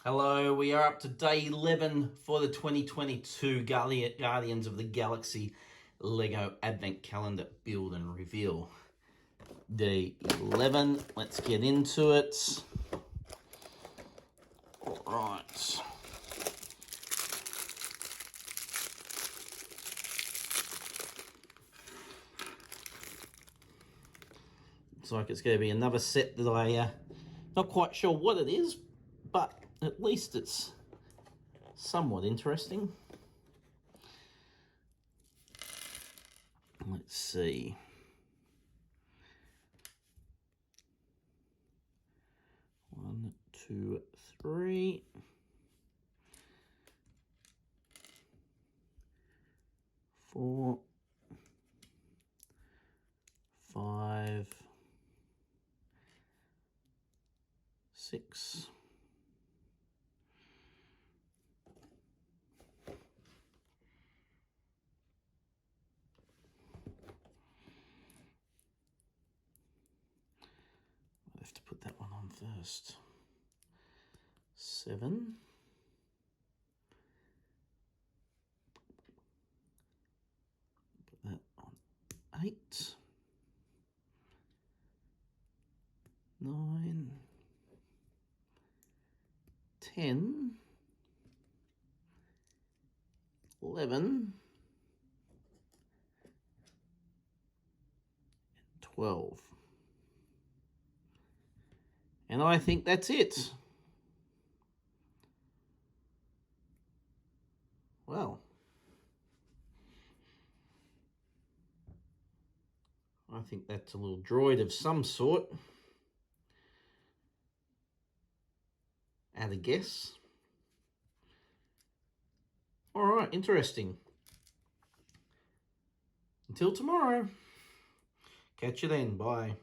Hello, we are up to day 11 for the 2022 Guardians of the Galaxy Lego Advent Calendar Build and Reveal. Day 11, let's get into it. All right. Looks like it's going to be another set that not quite sure what it is, but at least it's somewhat interesting. Let's see. One, two, three. Four. Five. Six. I have to put that one on first. 7. Put that on 8. 9. 10. 11. 12. And I think that's it. Well, I think that's a little droid of some sort. At a guess. All right, interesting. Until tomorrow. Catch you then. Bye.